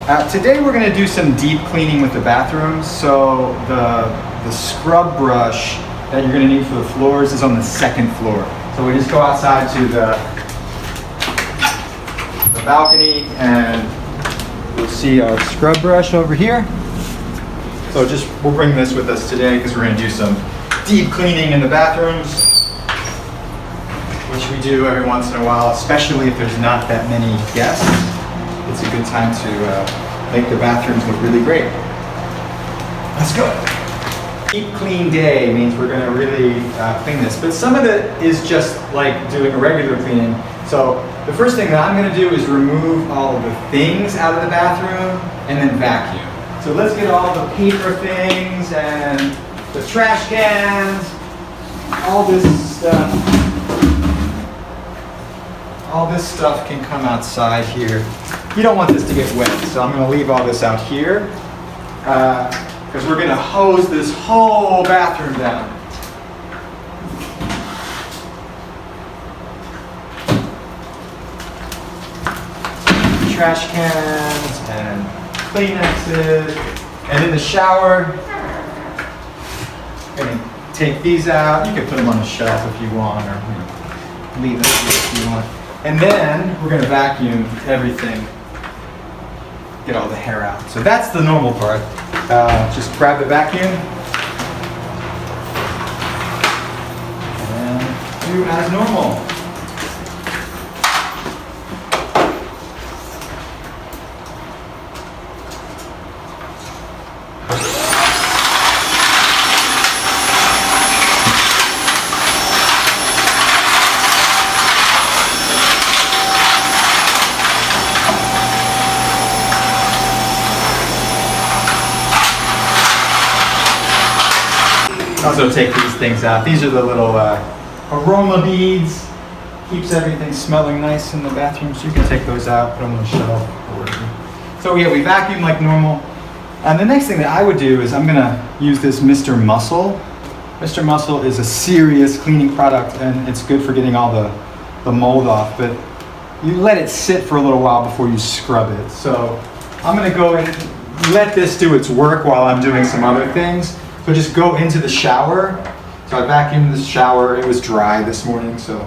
Today we're going to do some deep cleaning with the bathrooms. So the scrub brush that you're going to need for the floors is on the second floor. So we just go outside to the balcony and you'll see our scrub brush over here. So we'll bring this with us today because we're going to do some deep cleaning in the bathrooms, which we do every once in a while, especially if there's not that many guests. It's a good time to make the bathrooms look really great. Let's go. Deep clean day means we're going to really clean this, but some of it is just like doing a regular cleaning. So the first thing that I'm going to do is remove all of the things out of the bathroom and then vacuum. So let's get all the paper things and the trash cans, all this stuff. All this stuff can come outside here. You don't want this to get wet, so I'm going to leave all this out here because we're going to hose this whole bathroom down. Trash cans and Kleenexes, and in the shower, I'm going to take these out. You can put them on the shelf if you want, or leave them if you want. And then we're going to vacuum everything, get all the hair out. So that's the normal part. Just grab the vacuum and do as normal. Also take these things out. These are the little aroma beads. Keeps everything smelling nice in the bathroom, so you can take those out, put them on the shelf. So yeah, we vacuum like normal. And the next thing that I would do is I'm gonna use this Mr. Muscle. Mr. Muscle is a serious cleaning product and it's good for getting all the mold off, but you let it sit for a little while before you scrub it. So I'm gonna go and let this do its work while I'm doing some other things. So just go into the shower. So I vacuumed the shower. It was dry this morning, so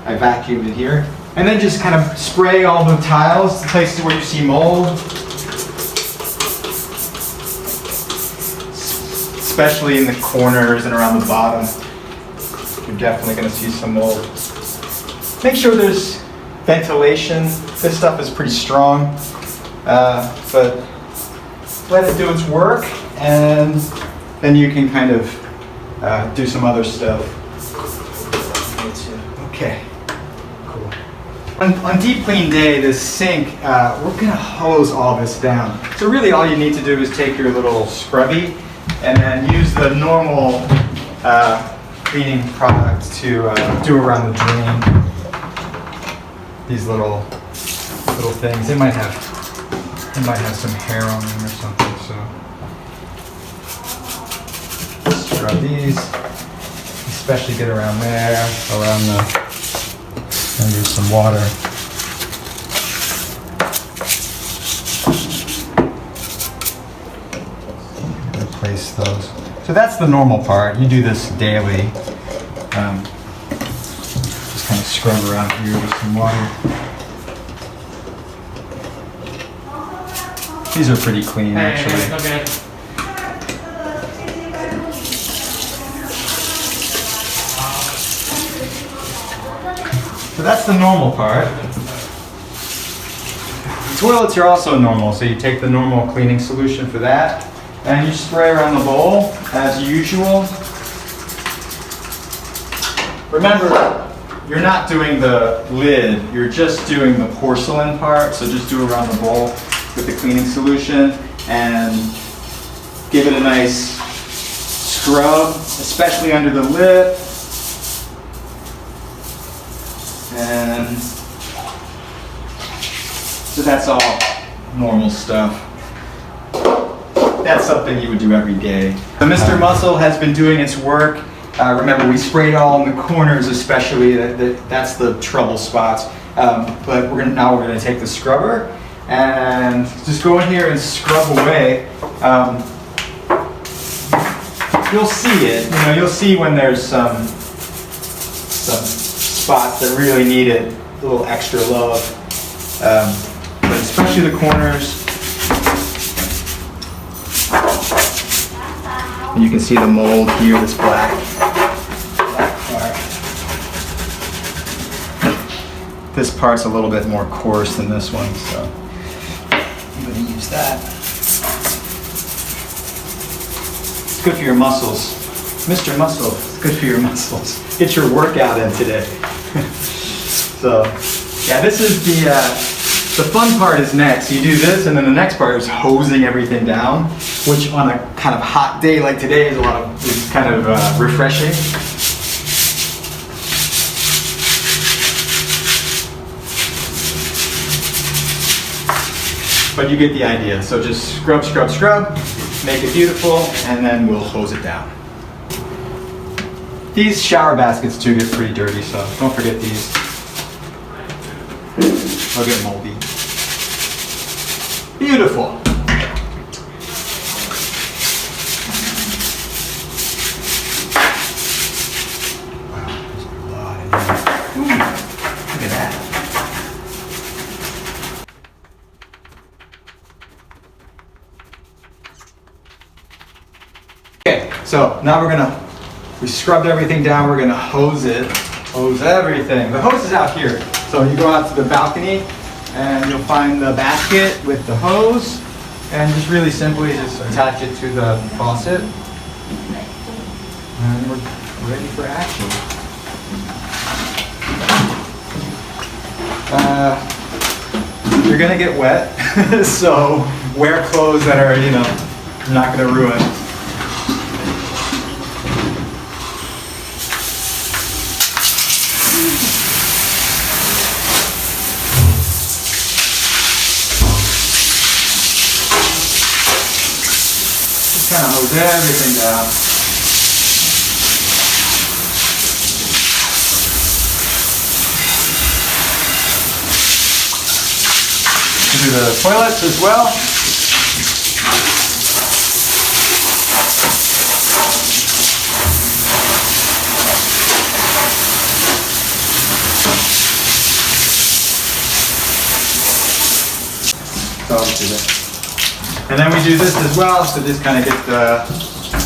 I vacuumed it here. And then just kind of spray all the tiles, the places where you see mold. Especially in the corners and around the bottom. You're definitely going to see some mold. Make sure there's ventilation. This stuff is pretty strong, but let it do its work, and then you can kind of do some other stuff. Okay, cool. On deep clean day, this sink, we're gonna hose all this down. So really all you need to do is take your little scrubby and then use the normal cleaning product to do around the drain. These little things, it might have some hair on them or something, so. Scrub these, especially get around there, around and use some water. Replace those. So that's the normal part. You do this daily. Just kind of scrub around here with some water. These are pretty clean, actually. Okay. So that's the normal part. Toilets are also normal, so you take the normal cleaning solution for that, and you spray around the bowl as usual. Remember, you're not doing the lid, you're just doing the porcelain part, so just do around the bowl with the cleaning solution and give it a nice scrub, especially under the lip. And so that's all normal stuff. That's something you would do every day. The Mr. Muscle has been doing its work. Remember, we sprayed all in the corners especially. That's the trouble spots. But now we're going to take the scrubber and just go in here and scrub away. You'll see it, you'll see when there's some spots that really need it, a little extra love, but especially the corners. And you can see the mold here, this black part. This part's a little bit more coarse than this one, so I'm going to use that. It's good for your muscles. Mr. Muscle, it's good for your muscles. Get your workout in today. So, yeah, this is the fun part is next. You do this, and then the next part is hosing everything down, which on a kind of hot day like today is kind of refreshing. But you get the idea. So just scrub, scrub, scrub, make it beautiful, and then we'll hose it down. These shower baskets too get pretty dirty, so don't forget these. They'll get moldy. Beautiful. Wow, there's a lot in here. Ooh, look at that. Okay, so now we scrubbed everything down, we're gonna hose it. Hose everything. The hose is out here. So you go out to the balcony and you'll find the basket with the hose, and just really simply just attach it to the faucet. And we're ready for action. You're gonna get wet, so wear clothes that are, not gonna ruin. Kind of hose everything down. Do the toilets as well. So I'll do that. And then we do this as well, so just kind of get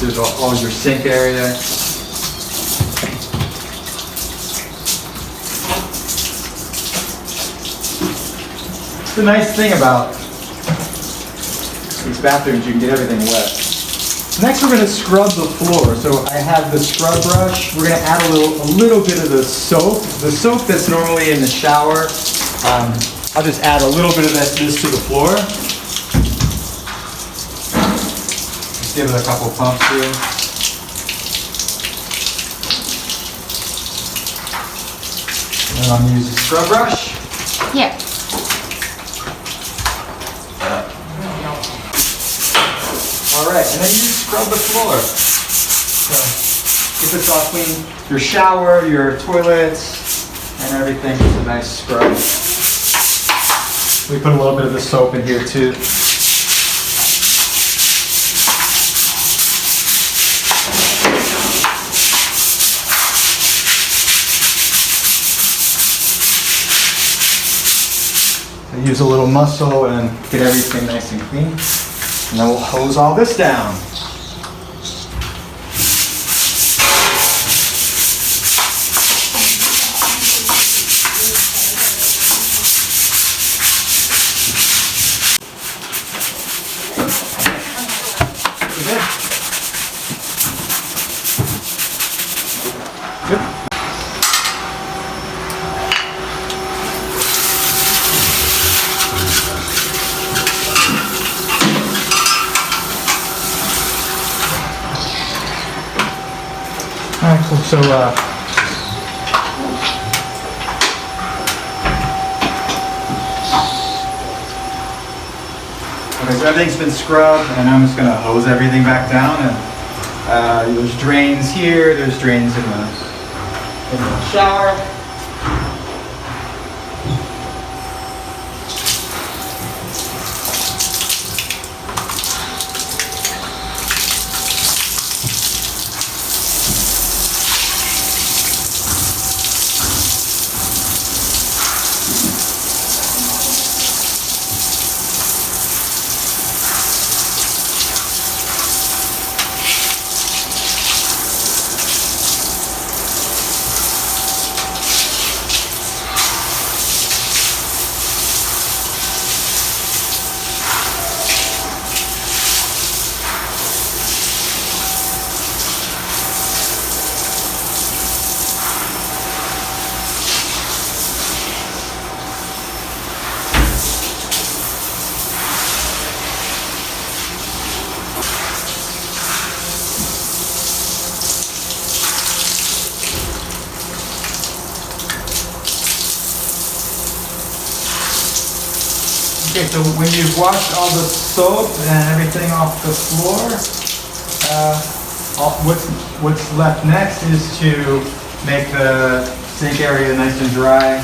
there's all your sink area. The nice thing about these bathrooms, you can get everything wet. Next we're going to scrub the floor. So I have the scrub brush. We're going to add a little bit of the soap. The soap that's normally in the shower, I'll just add a little bit of this to the floor. Give it a couple pumps here. And I'm going to use a scrub brush. Yeah. All right, and then you scrub the floor. So keep it all clean. Your shower, your toilets, and everything. Just a nice scrub. We put a little bit of the soap in here too. Use a little muscle and get everything nice and clean. And then we'll hose all this down. Good. All right, cool. So, okay, so everything's been scrubbed, and I'm just gonna hose everything back down. And there's drains here. There's drains in the shower. so when you've washed all the soap and everything off the floor, what's left next is to make the sink area nice and dry.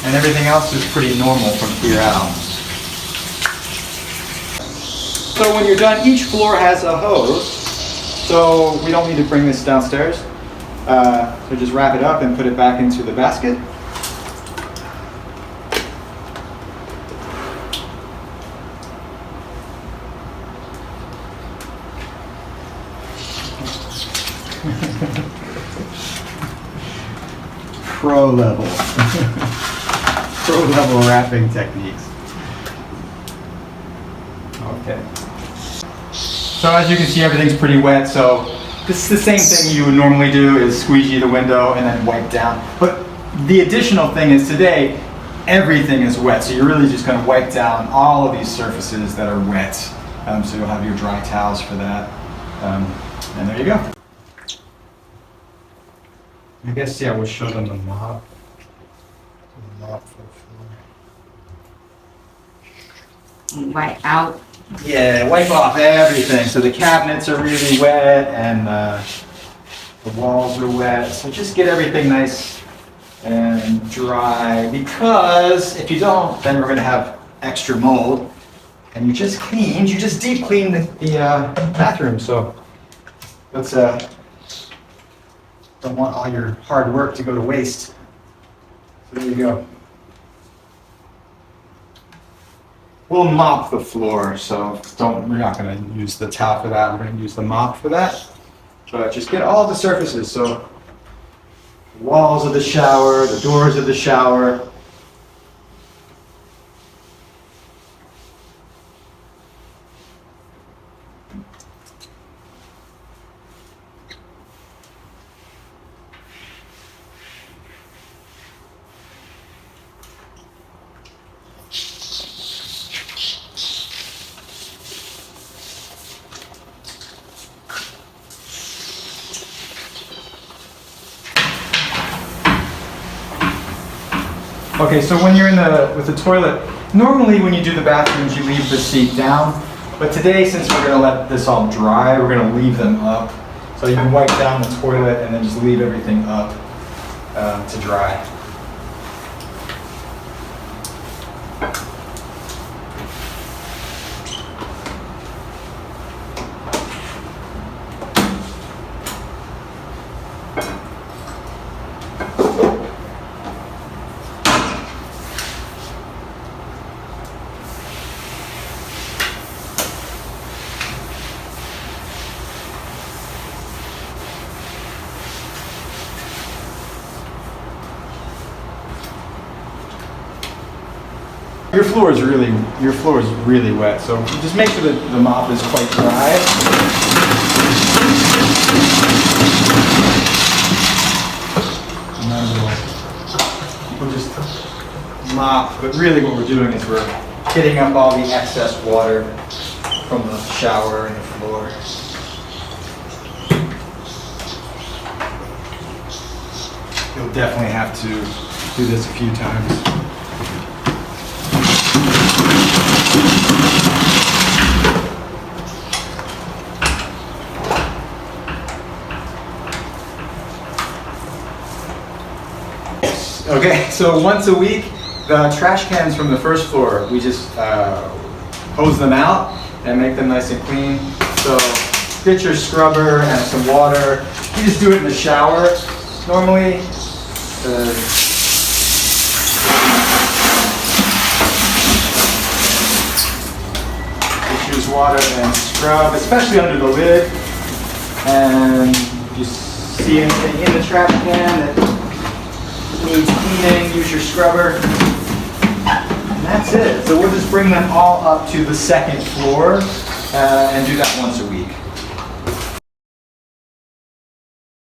And everything else is pretty normal from here out. So when you're done, each floor has a hose, so we don't need to bring this downstairs. So just wrap it up and put it back into the basket. Pro level. Pro level wrapping techniques. Okay. So as you can see, everything's pretty wet, so this is the same thing you would normally do, is squeegee the window and then wipe down. But the additional thing is today, everything is wet, so you're really just going to wipe down all of these surfaces that are wet. So you'll have your dry towels for that. And there you go. I guess, yeah, we'll show them the mop. The mop for the floor. Wipe out. Yeah, wipe off everything. So the cabinets are really wet and the walls are wet. So just get everything nice and dry, because if you don't, then we're going to have extra mold. And you just deep cleaned the bathroom. So let's don't want all your hard work to go to waste. So there you go. We'll mop the floor, so we're not going to use the towel for that. We're going to use the mop for that. But just get all the surfaces. So the walls of the shower, the doors of the shower. Okay, so when you're with the toilet, normally when you do the bathrooms, you leave the seat down. But today, since we're going to let this all dry, we're going to leave them up. So you can wipe down the toilet and then just leave everything up to dry. Your floor is really wet, so just make sure that the mop is quite dry. And then we'll just mop, but really what we're doing is we're getting up all the excess water from the shower and the floor. You'll definitely have to do this a few times. Okay, so once a week, the trash cans from the first floor, we just hose them out and make them nice and clean. So get your scrubber and some water. You just do it in the shower. Normally, just use water and scrub, especially under the lid. And if you see anything in the trash can that needs cleaning, use your scrubber. And that's it. So we'll just bring them all up to the second floor and do that once a week.